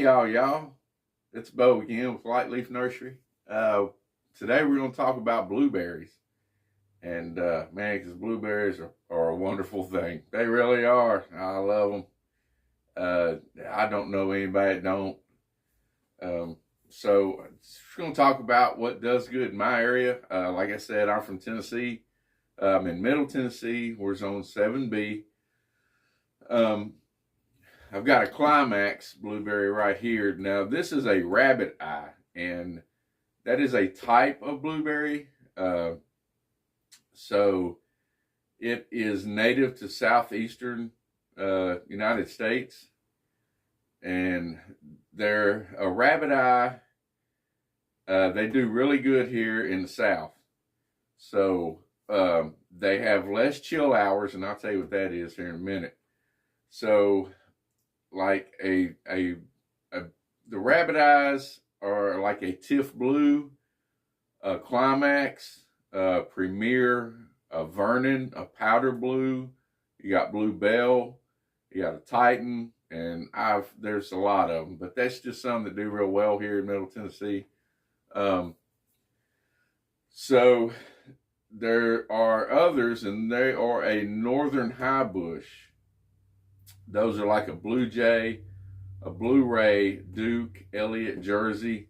Hey y'all. It's Bo again with Light Leaf Nursery. Today we're going to talk about blueberries. And man, because blueberries are a wonderful thing. They really are. I love them. I don't know anybody that don't. So we're going to talk about what does good in my area. Like I said, I'm from Tennessee. I'm in Middle Tennessee. We're zone 7B. I've got a Climax blueberry right here. Now, this is a rabbit eye, and that is a type of blueberry. So it is native to southeastern United States, and they're a rabbit eye. They do really good here in the South. So they have less chill hours, and I'll tell you what that is here in a minute. So like the rabbit eyes are like a Tiff Blue, a Climax, a Premier, a Vernon, a Powder Blue. You got Blue Bell, you got a Titan, and there's a lot of them, but that's just some that do real well here in Middle Tennessee. So there are others, and they are a Northern High Bush. Those are like a Blue Jay, a Blue Ray, Duke, Elliott, Jersey.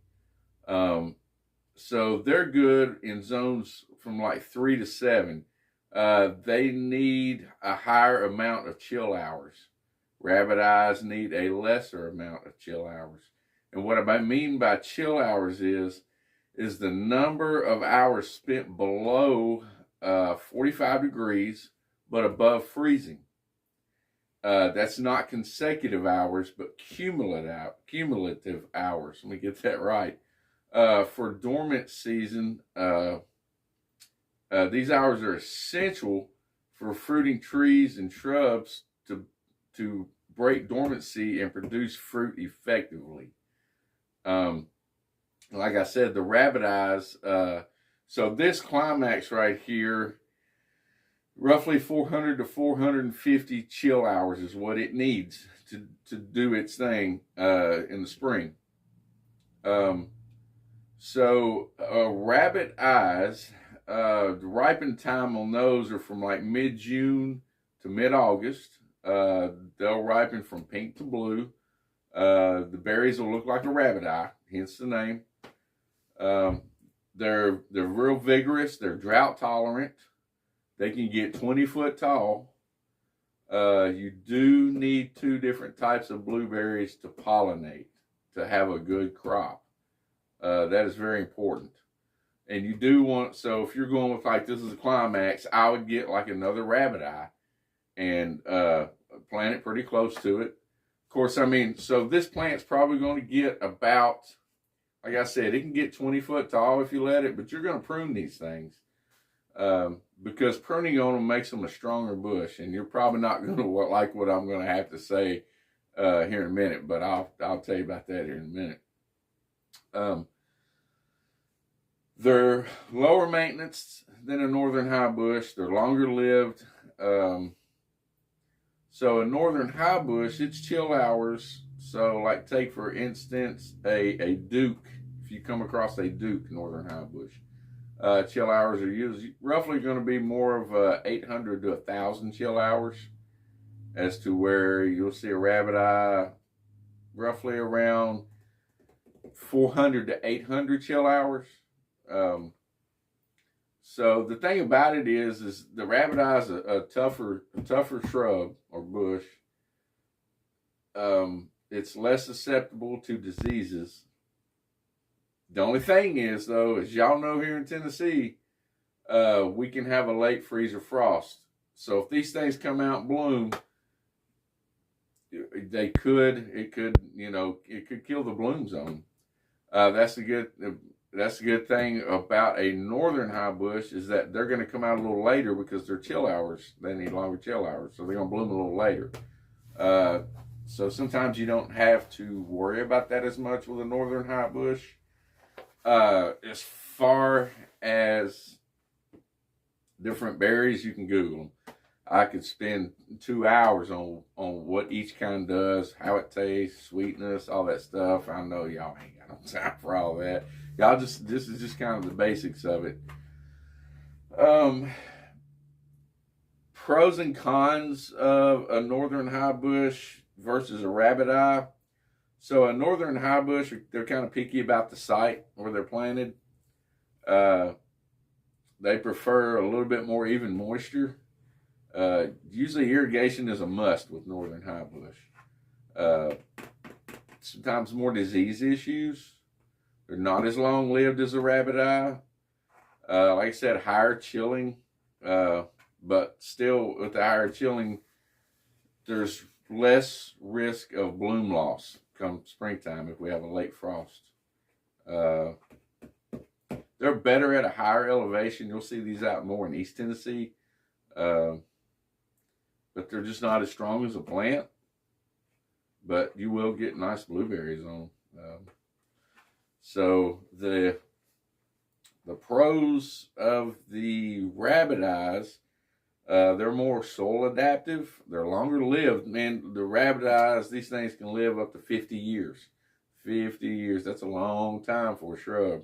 So they're good in zones from like 3 to 7. They need a higher amount of chill hours. Rabbit eyes need a lesser amount of chill hours. And what I mean by chill hours is the number of hours spent below 45 degrees, but above freezing. That's not consecutive hours, but cumulative hours. Let me get that right. For dormant season, these hours are essential for fruiting trees and shrubs to break dormancy and produce fruit effectively. Like I said, the rabbit eyes. So this Climax right here, roughly 400 to 450 chill hours is what it needs to do its thing in the spring. Rabbit eyes, the ripen time on those are from like mid-June to mid-August. They'll ripen from pink to blue. The berries will look like a rabbit eye, hence the name. They're real vigorous. They're drought tolerant. They can get 20 foot tall. You do need 2 different types of blueberries to pollinate to have a good crop. That is very important. And you do want, so if you're going with like, this is a Climax, I would get like another rabbit eye and plant it pretty close to it. Of course, I mean, so this plant's probably going to get about, like I said, it can get 20 foot tall if you let it, but you're going to prune these things. Because pruning on them makes them a stronger bush, and you're probably not going to like what I'm going to have to say here in a minute, but I'll tell you about that here in a minute. They're lower maintenance than a Northern High Bush. They're longer lived. So a Northern High Bush, its chill hours. So like take for instance a Duke. If you come across a Duke Northern High Bush. Chill hours are usually roughly going to be more of 800 to 1,000 chill hours, as to where you'll see a rabbit eye roughly around 400 to 800 chill hours. So the thing about it is the rabbit eye is a tougher shrub or bush. It's less susceptible to diseases. The only thing is, though, as y'all know here in Tennessee, we can have a late freeze or frost. So if these things come out and bloom, it could kill the bloom zone. That's the good thing about a Northern High Bush is that they're going to come out a little later because their chill hours, they need longer chill hours. So they're going to bloom a little later. So sometimes you don't have to worry about that as much with a Northern High Bush. As far as different berries, you can Google them. I could spend 2 hours on what each kind does, how it tastes, sweetness, all that stuff. I know y'all ain't got no time for all that. Y'all just, this is just kind of the basics of it. Pros and cons of a northern high bush versus a rabbit eye. So a northern high bush, they're kind of picky about the site where they're planted. They prefer a little bit more even moisture. Usually irrigation is a must with northern high bush. Sometimes more disease issues. They're not as long lived as a rabbit eye. Like I said, higher chilling, but still with the higher chilling, there's less risk of bloom loss come springtime if we have a late frost. They're better at a higher elevation. You'll see these out more in East Tennessee. But they're just not as strong as a plant. But you will get nice blueberries on. So the pros of the rabbit eyes, they're more soil adaptive. They're longer lived. Man, the rabbit eyes, these things can live up to 50 years. 50 years, that's a long time for a shrub.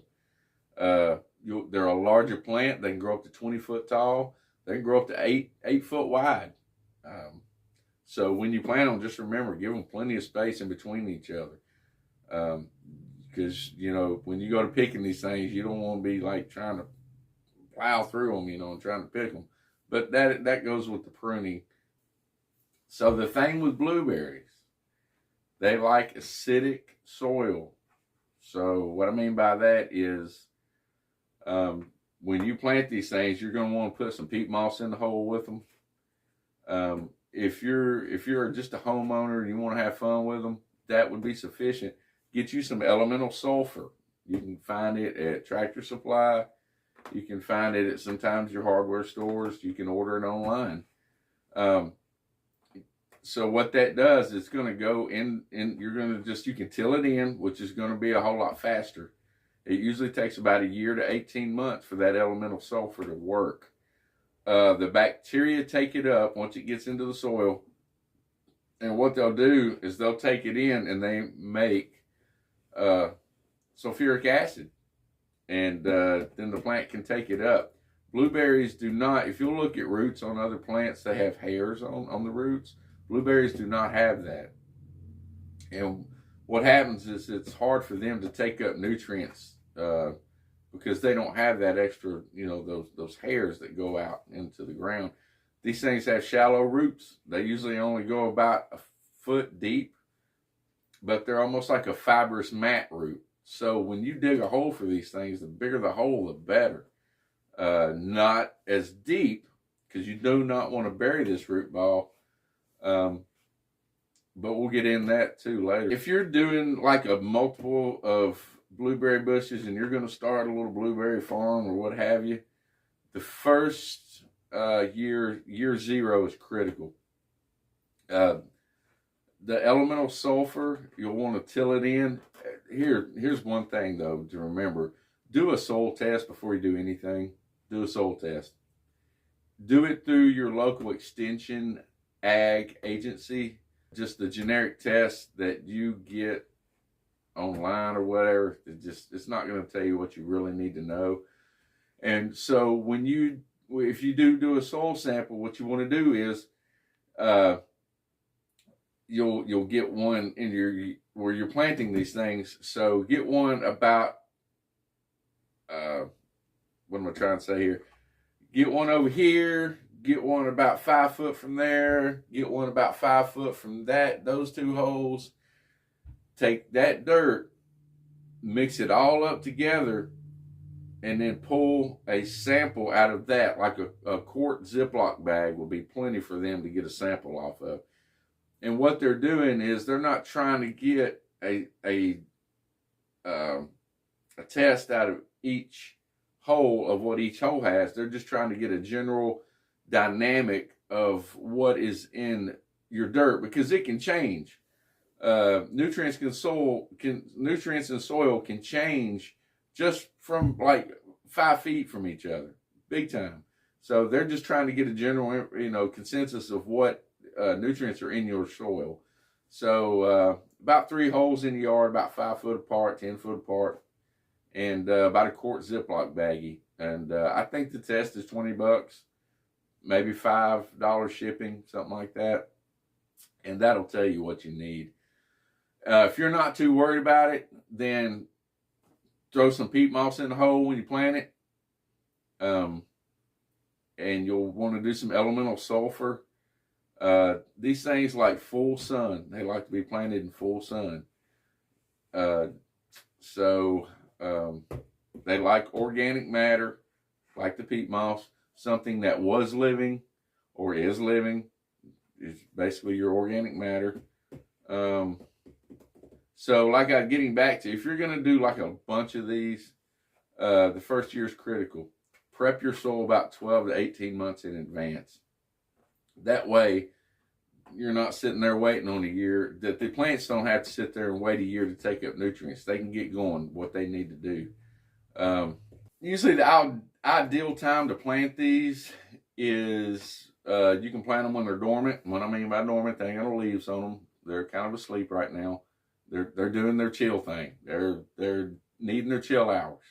They're a larger plant. They can grow up to 20 foot tall. They can grow up to 8 foot wide. So when you plant them, just remember, give them plenty of space in between each other. Because, you know, when you go to picking these things, you don't want to be like trying to plow through them, you know, and trying to pick them. But that goes with the pruning. So the thing with blueberries, they like acidic soil. So what I mean by that is, when you plant these things, you're going to want to put some peat moss in the hole with them. If you're just a homeowner and you want to have fun with them, that would be sufficient. Get you some elemental sulfur. You can find it at Tractor Supply. You can find it at sometimes your hardware stores. You can order it online. So what that does, it's going to go in, you're going to you can till it in, which is going to be a whole lot faster. It usually takes about a year to 18 months for that elemental sulfur to work. The bacteria take it up once it gets into the soil. And what they'll do is they'll take it in and they make sulfuric acid. And then the plant can take it up. Blueberries do not, if you look at roots on other plants, they have hairs on the roots. Blueberries do not have that. And what happens is it's hard for them to take up nutrients because they don't have that extra, you know, those hairs that go out into the ground. These things have shallow roots. They usually only go about a foot deep, but they're almost like a fibrous mat root. So when you dig a hole for these things, the bigger the hole, the better. Not as deep, because you do not want to bury this root ball. But we'll get in that too later. If you're doing like a multiple of blueberry bushes and you're going to start a little blueberry farm or what have you, the first year zero is critical. The elemental sulfur, you'll want to till it in. Here's one thing though to remember: do a soil test before you do anything. Do a soil test. Do it through your local extension ag agency. Just the generic test that you get online or whatever, it's not going to tell you what you really need to know. And so if you do a soil sample, what you want to do is you'll get one in where you're planting these things. So get one about what am I trying to say here? Get one over here. Get one about 5 foot from there. Get one about 5 foot from those two holes. Take that dirt, mix it all up together, and then pull a sample out of that. Like a quart Ziploc bag will be plenty for them to get a sample off of. And what they're doing is they're not trying to get a test out of each hole of what each hole has. They're just trying to get a general dynamic of what is in your dirt, because it can change. Nutrients in soil can change just from like 5 feet from each other, big time. So they're just trying to get a general, consensus of what nutrients are in your soil. So about 3 holes in the yard, about 5 foot apart, 10 foot apart, and about a quart Ziploc baggie. And I think the test is $20, maybe $5 shipping, something like that. And that'll tell you what you need. If you're not too worried about it, then throw some peat moss in the hole when you plant it. And you'll want to do some elemental sulfur. These things like full sun. They like to be planted in full sun. So they like organic matter, like the peat moss. Something that was living or is living is basically your organic matter. So like I'm getting back to, if you're going to do like a bunch of these, the first year is critical. Prep your soil about 12 to 18 months in advance. That way, you're not sitting there waiting on a year. That the plants don't have to sit there and wait a year to take up nutrients. They can get going what they need to do. Usually the ideal time to plant these is you can plant them when they're dormant. What I mean by dormant, they ain't got no leaves on them. They're kind of asleep right now. They're doing their chill thing. They're needing their chill hours.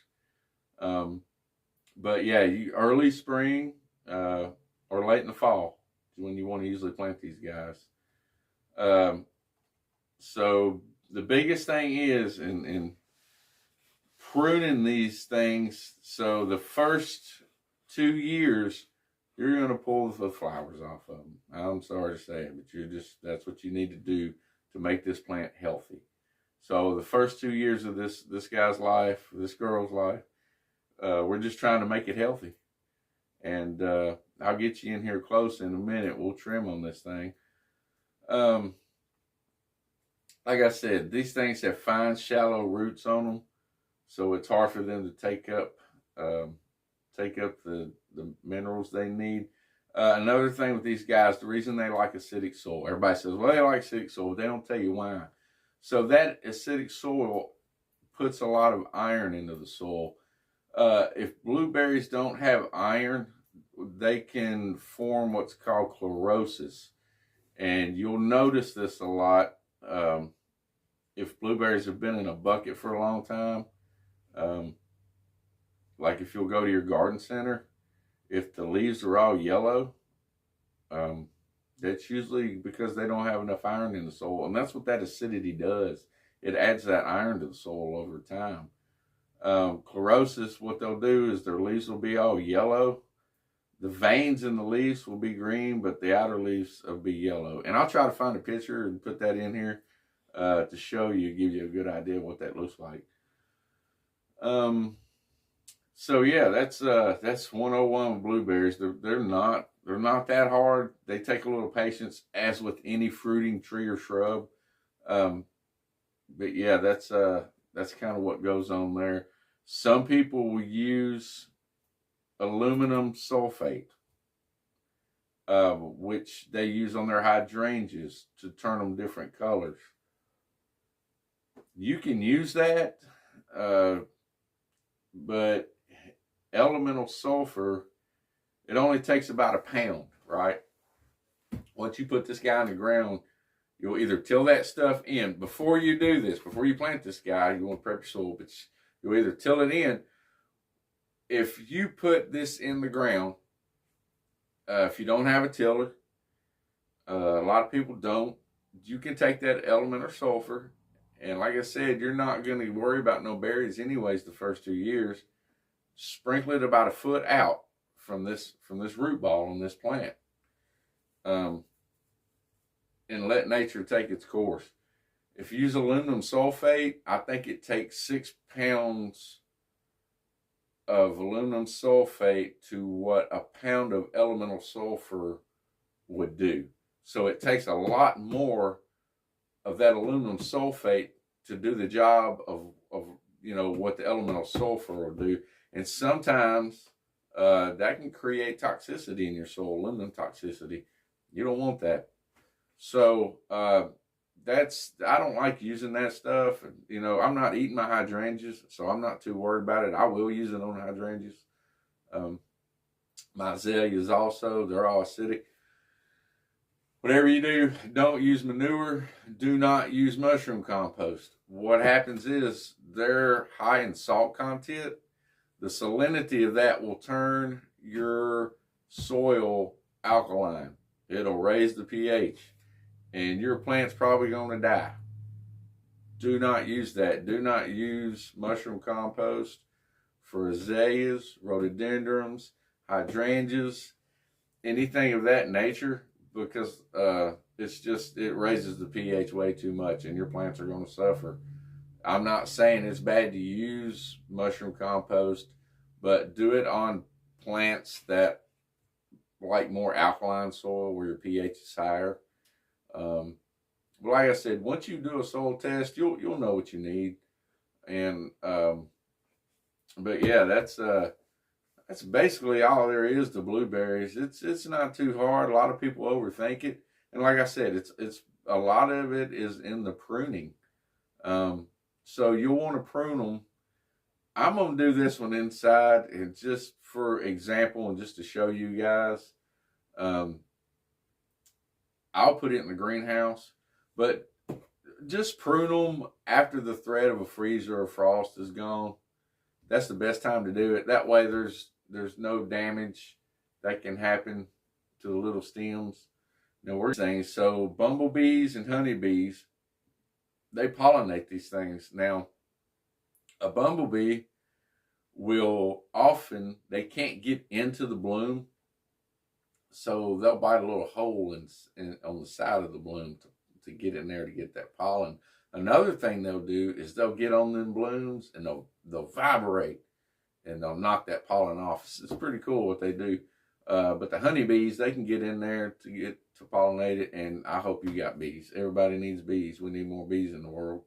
But yeah, early spring or late in the fall is when you want to usually plant these guys. So the biggest thing is in pruning these things. So the first 2 years, you're going to pull the flowers off of them. I'm sorry to say it, but that's what you need to do to make this plant healthy. So the first 2 years of this guy's life, this girl's life, we're just trying to make it healthy. And I'll get you in here close in a minute. We'll trim on this thing. Like I said, these things have fine, shallow roots on them, so it's hard for them to take up the minerals they need. Another thing with these guys, the reason they like acidic soil, everybody says, well, they like acidic soil. They don't tell you why. So that acidic soil puts a lot of iron into the soil. If blueberries don't have iron, they can form what's called chlorosis. And you'll notice this a lot if blueberries have been in a bucket for a long time. Like if you'll go to your garden center, if the leaves are all yellow, that's usually because they don't have enough iron in the soil. And that's what that acidity does. It adds that iron to the soil over time. Chlorosis, what they'll do is their leaves will be all yellow. The veins in the leaves will be green, but the outer leaves will be yellow. And I'll try to find a picture and put that in here to show you, give you a good idea of what that looks like. So yeah, that's 101 with blueberries. They're not that hard. They take a little patience, as with any fruiting tree or shrub. But yeah, that's kind of what goes on there. Some people will use aluminum sulfate, which they use on their hydrangeas to turn them different colors. You can use that, but elemental sulfur, it only takes about a pound, right? Once you put this guy in the ground, you'll either till that stuff in. Before you do this, before you plant this guy, you want to prep your soil, but you'll either till it in. If you put this in the ground, if you don't have a tiller, a lot of people don't, you can take that elemental sulfur, and like I said, you're not going to worry about no berries anyways the first 2 years. Sprinkle it about a foot out from this root ball on this plant. And let nature take its course. If you use aluminum sulfate, I think it takes 6 pounds of aluminum sulfate to what a pound of elemental sulfur would do. So it takes a lot more of that aluminum sulfate to do the job of what the elemental sulfur will do. And sometimes that can create toxicity in your soil, aluminum toxicity. You don't want that. So I don't like using that stuff. I'm not eating my hydrangeas, so I'm not too worried about it. I will use it on hydrangeas. My azaleas also, they're all acidic. Whatever you do, don't use manure. Do not use mushroom compost. What happens is they're high in salt content. The salinity of that will turn your soil alkaline. It'll raise the pH, and your plant's probably going to die. Do not use that. Do not use mushroom compost for azaleas, rhododendrons, hydrangeas, anything of that nature, because it raises the pH way too much, and your plants are going to suffer. I'm not saying it's bad to use mushroom compost, but do it on plants that like more alkaline soil where your pH is higher. But like I said, once you do a soil test, you'll know what you need. And but yeah, that's basically all there is to blueberries. It's not too hard. A lot of people overthink it, and like I said, it's a lot of it is in the pruning. So you'll want to prune them. I'm going to do this one inside, and just for example, and just to show you guys, I'll put it in the greenhouse, but just prune them after the threat of a freezer or frost is gone. That's the best time to do it. That way there's no damage that can happen to the little stems. Now we're saying, so bumblebees and honeybees, they pollinate these things. Now, a bumblebee will often, they can't get into the bloom, so they'll bite a little hole on the side of the bloom to get in there to get that pollen. Another thing they'll do is they'll get on them blooms and they'll vibrate and they'll knock that pollen off. It's pretty cool what they do. But the honeybees, they can get in there to pollinate it, and I hope you got bees. Everybody needs bees. We need more bees in the world.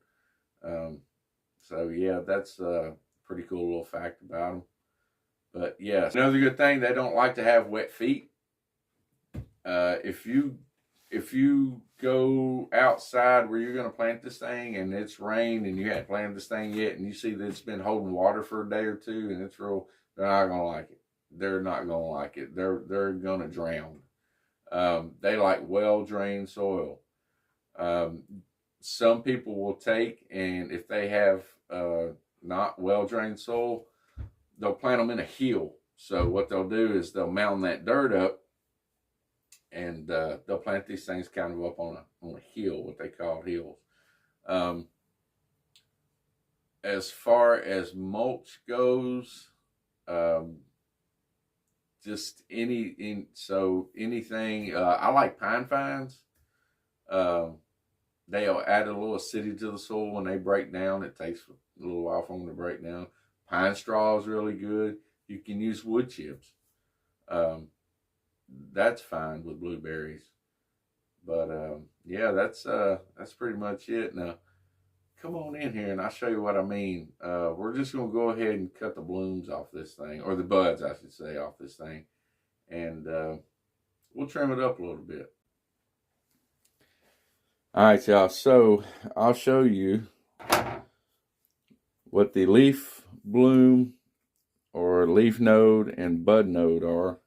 So yeah, that's a pretty cool little fact about them. But yeah, another good thing, they don't like to have wet feet. If you go outside where you're going to plant this thing and it's rained and you hadn't planted this thing yet, and you see that it's been holding water for a day or two and it's real, they're not going to like it. They're not going to like it. They're going to drown. They like well-drained soil. Some people will take, and if they have not well-drained soil, they'll plant them in a hill. So what they'll do is they'll mound that dirt up, and they'll plant these things kind of up on a hill, what they call hills. As far as mulch goes, just anything. I like pine fines. They'll add a little acidity to the soil when they break down. It takes a little while for them to break down. Pine straw is really good. You can use wood chips. That's fine with blueberries. But yeah, that's pretty much it. Now, come on in here and I'll show you what I mean. We're just going to go ahead and cut the blooms off this thing, or the buds, I should say, off this thing. And we'll trim it up a little bit. All right, y'all. So I'll show you what the leaf bloom or leaf node and bud node are.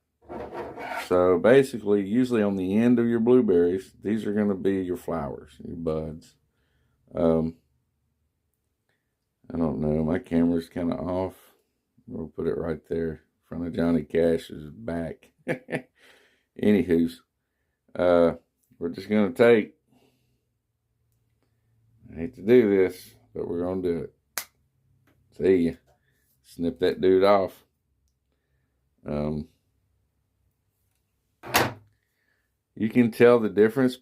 So basically, usually on the end of your blueberries, these are going to be your flowers, your buds. I don't know, my camera's kind of off. We'll put it right there in front of Johnny Cash's back. Anywho's, we're just going to take, I hate to do this, but we're going to do it. See ya. Snip that dude off. You can tell the difference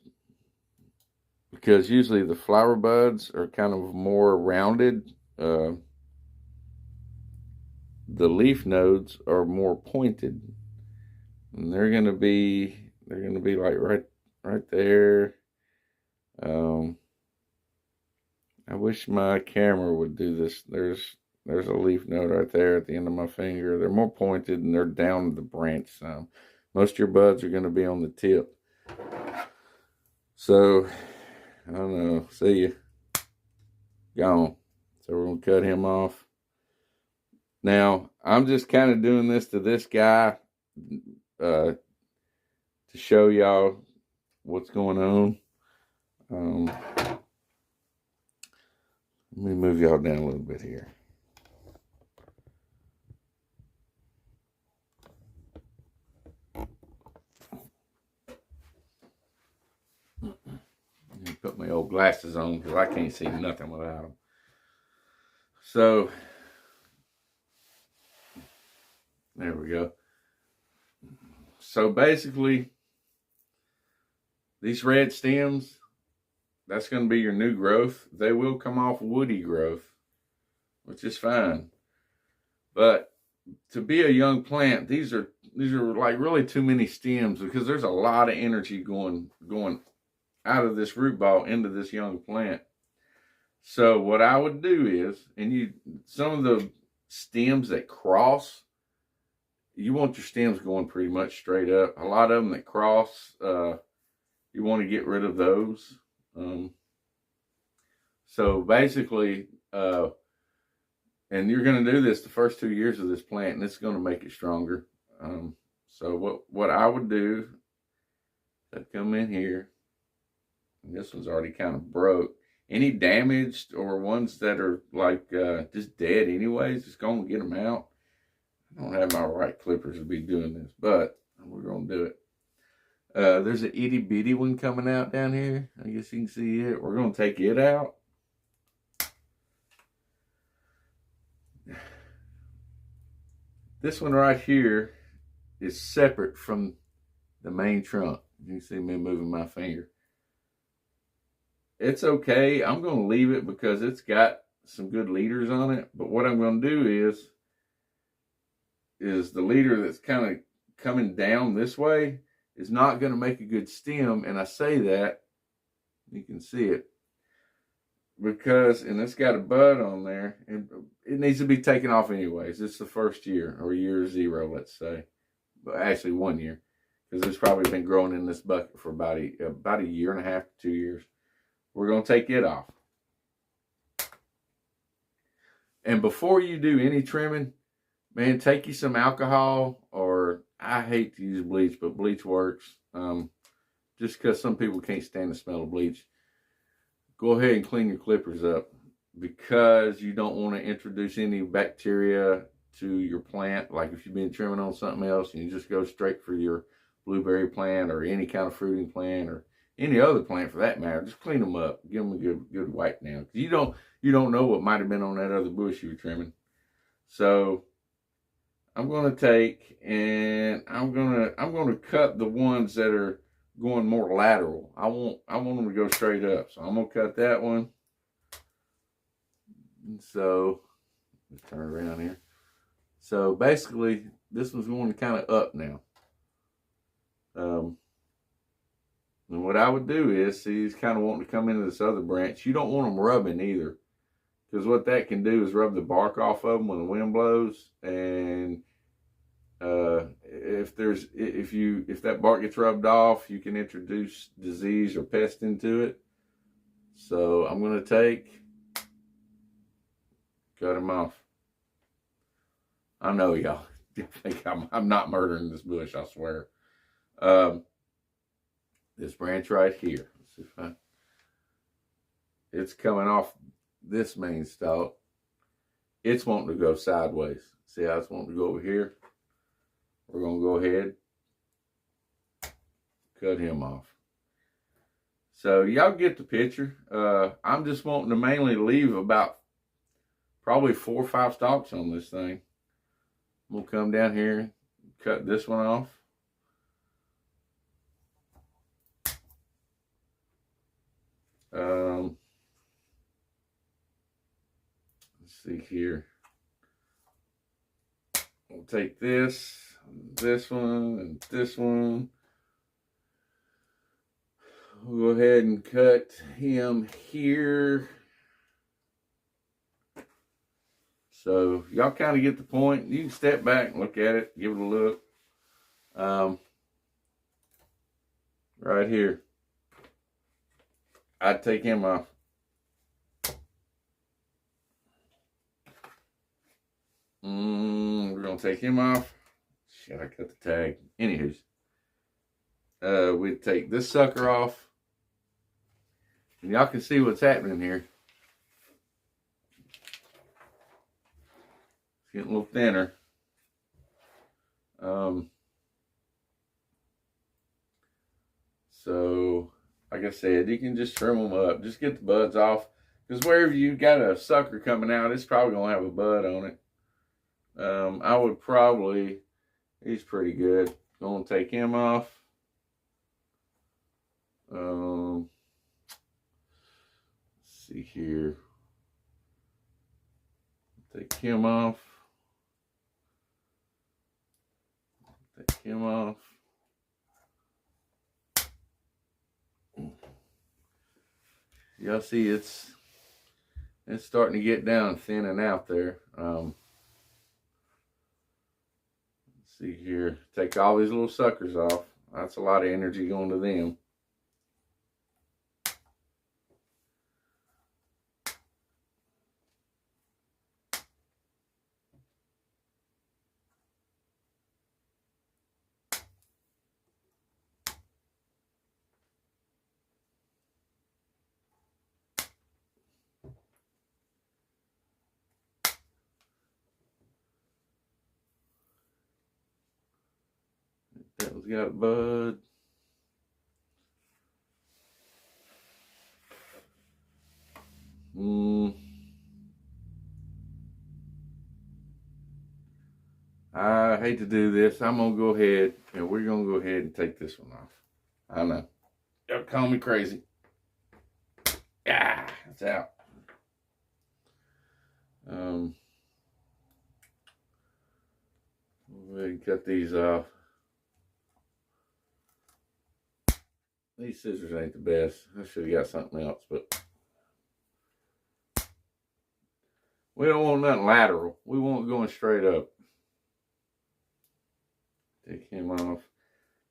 because usually the flower buds are kind of more rounded. The leaf nodes are more pointed, and they're gonna be like right there. I wish my camera would do this. There's a leaf node right there at the end of my finger. They're more pointed and they're down the branch some. Most of your buds are going to be on the tip. So, I don't know. See ya. Gone. So we're going to cut him off. Now, I'm just kind of doing this to this guy. to show y'all what's going on. Let me move y'all down a little bit here. Put my old glasses on because I can't see nothing without them. So, there we go. So basically, these red stems, that's going to be your new growth. They will come off woody growth, which is fine. But to be a young plant, these are like really too many stems because there's a lot of energy going out of this root ball into this young plant. So what I would do is, some of the stems that cross, you want your stems going pretty much straight up. A lot of them that cross, you want to get rid of those. So basically, and you're going to do this the first 2 years of this plant, and it's going to make it stronger. So what I would do, I'd come in here, and this one's already kind of broke. Any damaged or ones that are like just dead anyways, just go and get them out. I don't have my right clippers to be doing this, but we're going to do it. There's an itty bitty one coming out down here. I guess you can see it. We're going to take it out. This one right here is separate from the main trunk. You can see me moving my finger. It's okay. I'm going to leave it because it's got some good leaders on it. But what I'm going to do is the leader that's kind of coming down this way is not going to make a good stem. And I say that, you can see it, because, and it's got a bud on there, and it needs to be taken off anyways. It's the first year, or year 0, let's say. But actually 1 year, because it's probably been growing in this bucket for about a year and a half to 2 years. We're going to take it off. And before you do any trimming, man, take you some alcohol, or I hate to use bleach, but bleach works. Just because some people can't stand the smell of bleach. Go ahead and clean your clippers up, because you don't want to introduce any bacteria to your plant. Like if you've been trimming on something else and you just go straight for your blueberry plant or any kind of fruiting plant or any other plant for that matter, just clean them up. Give them a good wipe down. You don't know what might have been on that other bush you were trimming. So I'm going to take and I'm going to cut the ones that are going more lateral. I want them to go straight up. So I'm going to cut that one. And so let's turn around here. So basically this one's going kind of up now. And what I would do is, see, he's kind of wanting to come into this other branch. You don't want them rubbing either, because what that can do is rub the bark off of them when the wind blows. And if that bark gets rubbed off, you can introduce disease or pest into it. So I'm going to cut him off. I know y'all think I'm not murdering this bush, I swear. This branch right here, let's see if it's coming off this main stalk. It's wanting to go sideways. See how it's wanting to go over here? We're going to go ahead, cut him off. So y'all get the picture. I'm just wanting to mainly leave about probably 4 or 5 stalks on this thing. I'm going to come down here and cut this one off. Let's see here. We'll take this one, and this one. We'll go ahead and cut him here. So y'all kind of get the point. You can step back and look at it, give it a look. Right here, I'd take him off. We're gonna take him off. Gotta cut the tag. Anywho's, we take this sucker off. And y'all can see what's happening here. It's getting a little thinner. So, like I said, you can just trim them up. Just get the buds off. Because wherever you got a sucker coming out, it's probably going to have a bud on it. I would probably, he's pretty good. Going to take him off. Let's see here. Take him off. Take him off. Y'all see it's starting to get down, thinning out there. Let's see here. Take all these little suckers off. That's a lot of energy going to them. That one's got a bud. I hate to do this. I'm going to go ahead and we're going to go ahead and take this one off. I know. Y'all call me crazy. Ah, it's out. Go ahead and cut these off. These scissors ain't the best. I should have got something else, but we don't want nothing lateral. We want going straight up. Take him off.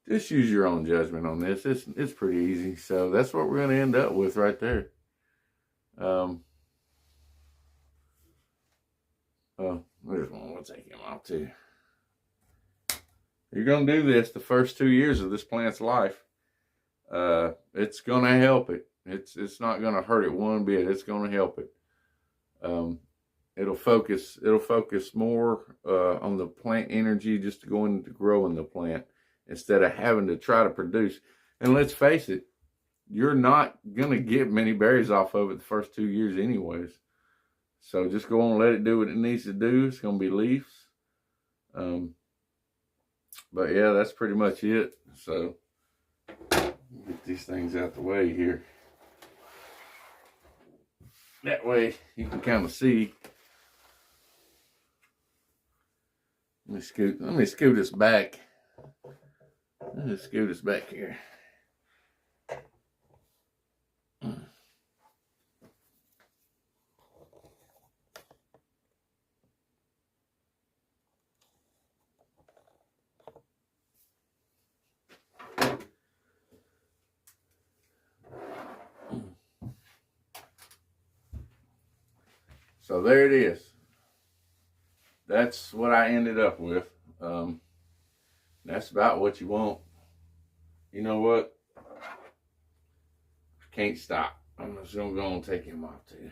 Just use your own judgment on this. It's pretty easy. So that's what we're going to end up with right there. There's one. We'll take him off too. You're going to do this the first 2 years of this plant's life. It's going to help it. It's not going to hurt it one bit. It's going to help it. It'll focus more on the plant energy just going to grow in the plant instead of having to try to produce. And let's face it, you're not going to get many berries off of it the first 2 years anyways. So just go on and let it do what it needs to do. It's going to be leaves. But yeah, that's pretty much it. So get these things out the way here. That way you can kind of see. Let me scoot this back. Let me scoot this back here. So there it is. That's what I ended up with. That's about what you want. You know what? I can't stop. I'm just gonna go and take him off too.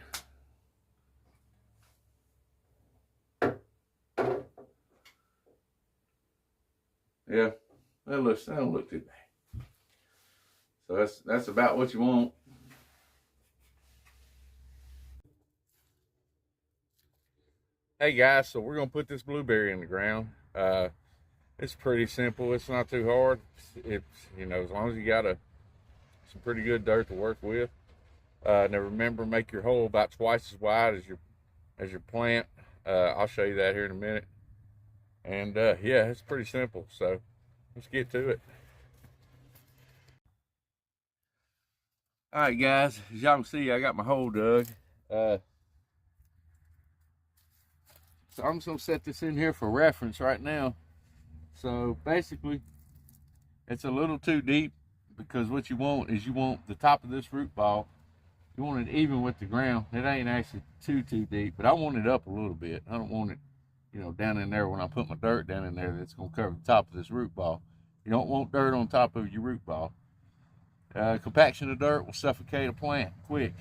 Yeah, that don't look too bad. So that's about what you want. Hey guys, so we're gonna put this blueberry in the ground. It's pretty simple. It's not too hard. It's as long as you got some pretty good dirt to work with. Now remember, make your hole about twice as wide as your plant. I'll show you that here in a minute. And yeah, it's pretty simple. So let's get to it. All right, guys. As y'all can see, I got my hole dug. So I'm just gonna set this in here for reference right now. So basically, it's a little too deep because what you want is the top of this root ball, you want it even with the ground. It ain't actually too deep, but I want it up a little bit. I don't want it, you know, down in there when I put my dirt down in there that's going to cover the top of this root ball. You don't want dirt on top of your root ball. Compaction of dirt will suffocate a plant quick.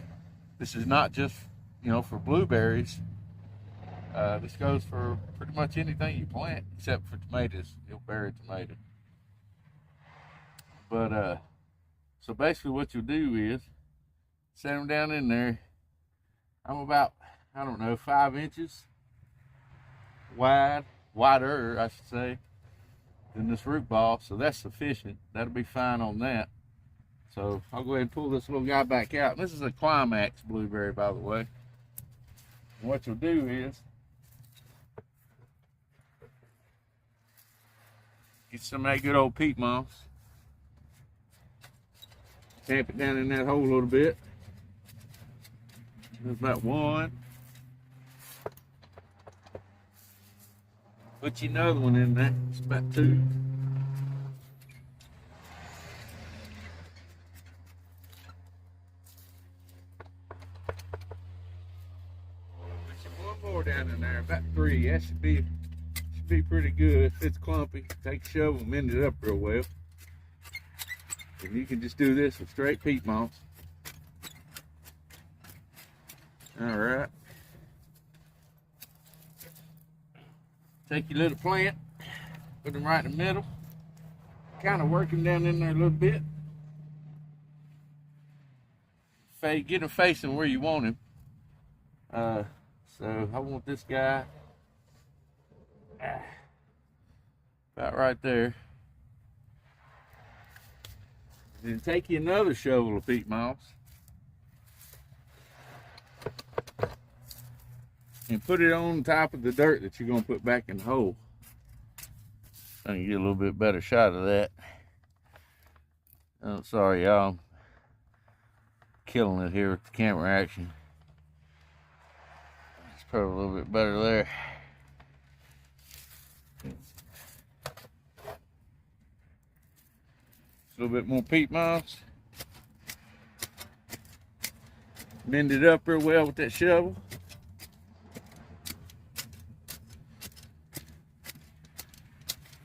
This is not just, you know, for blueberries. This goes for pretty much anything you plant except for tomatoes. You'll bury a tomato. But so basically what you'll do is set them down in there. I'm about, I don't know, 5 inches wider, I should say, than this root ball. So that's sufficient. That'll be fine on that. So I'll go ahead and pull this little guy back out. This is a Climax blueberry, by the way. And what you'll do is get some of that good old peat moss. Tap it down in that hole a little bit. There's about 1. Put you another one in there. It's about 2. One more down in there, about 3. That should be pretty good. If it's clumpy, take a shovel and mend it up real well. And you can just do this with straight peat moss. All right. Take your little plant, put them right in the middle. Kind of work them down in there a little bit. Get them facing where you want him. So I want this guy about right there. Then take you another shovel of peat moss and put it on top of the dirt that you're going to put back in the hole. I can get a little bit better shot of that. Oh, sorry, y'all. I'm killing it here with the camera action. It's probably a little bit better there. A little bit more peat moss. Mend it up real well with that shovel.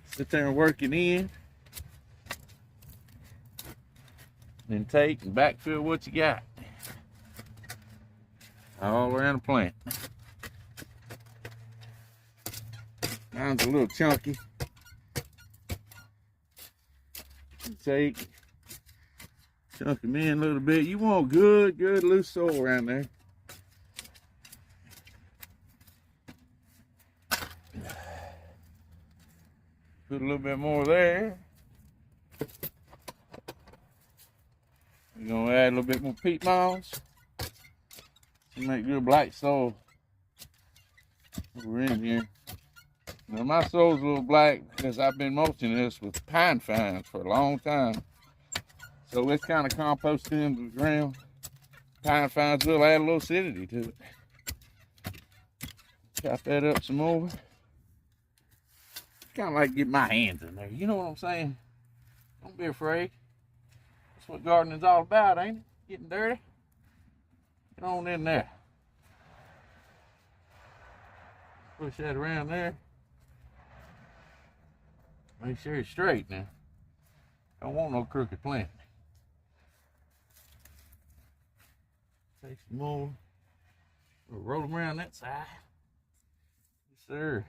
Sit there and work it in. Then take and backfill what you got. All around the plant. Mine's a little chunky. Take, chunk them in a little bit. You want good loose soil around there. Put a little bit more there. We're gonna add a little bit more peat moss to make good black soil over in here. Now my soil's a little black because I've been mulching this with pine fines for a long time. So it's kind of composted into the ground. Pine fines will add a little acidity to it. Chop that up some more. Kind of like get my hands in there. You know what I'm saying? Don't be afraid. That's what gardening's all about, ain't it? Getting dirty. Get on in there. Push that around there. Make sure it's straight now. Don't want no crooked plant. Take some more. We'll roll them around that side. Yes, sir.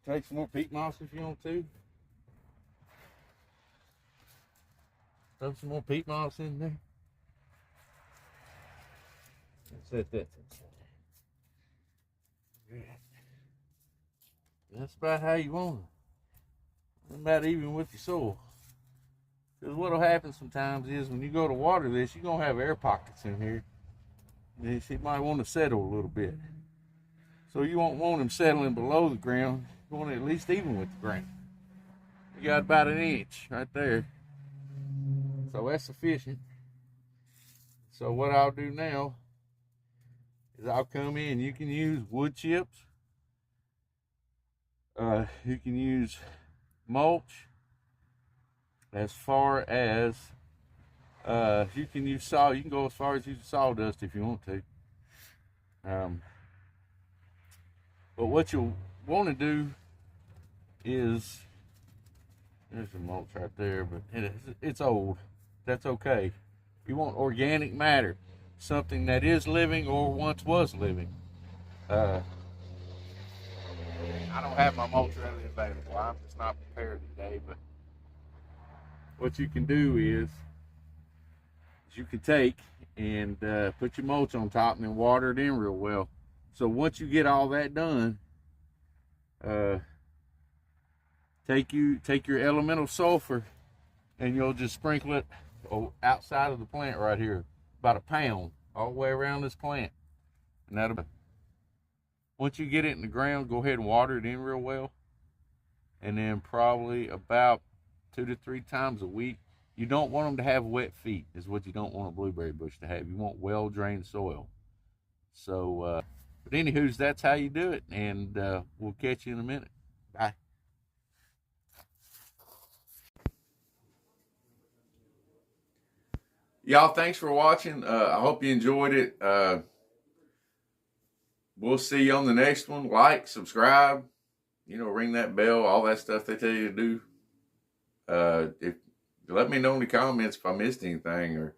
Take some more peat moss if you want to. Throw some more peat moss in there. Set that. That's about how you want it. About even with your soil. Because what'll happen sometimes is when you go to water this, you're gonna have air pockets in here. And you might want to settle a little bit. So you won't want them settling below the ground. You want it at least even with the ground. You got about 1 inch right there. So that's sufficient. So what I'll do now is I'll come in. You can use wood chips. You can use mulch. As far as you can use salt. You can go as far as using sawdust if you want to. But what you'll want to do is, there's a mulch right there, but it's old. That's okay. You want organic matter, something that is living or once was living. I don't have my mulch readily available. I'm just not prepared today. But what you can do is you can take and put your mulch on top and then water it in real well. So once you get all that done, take your elemental sulfur and you'll just sprinkle it outside of the plant right here, about a pound all the way around this plant. And that'll, once you get it in the ground, go ahead and water it in real well. And then probably about 2 to 3 times a week. You don't want them to have wet feet, is what you don't want a blueberry bush to have. You want well-drained soil. So, but anywho, that's how you do it. And we'll catch you in a minute. Bye. Y'all, thanks for watching. I hope you enjoyed it. We'll see you on the next one. Like, subscribe, ring that bell, all that stuff they tell you to do. If let me know in the comments if I missed anything, or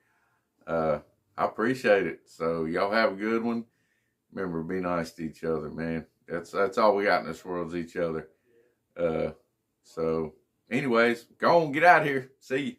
I appreciate it. So y'all have a good one. Remember, be nice to each other, man. That's all we got in this world is each other. So anyways, go on, get out of here. See you.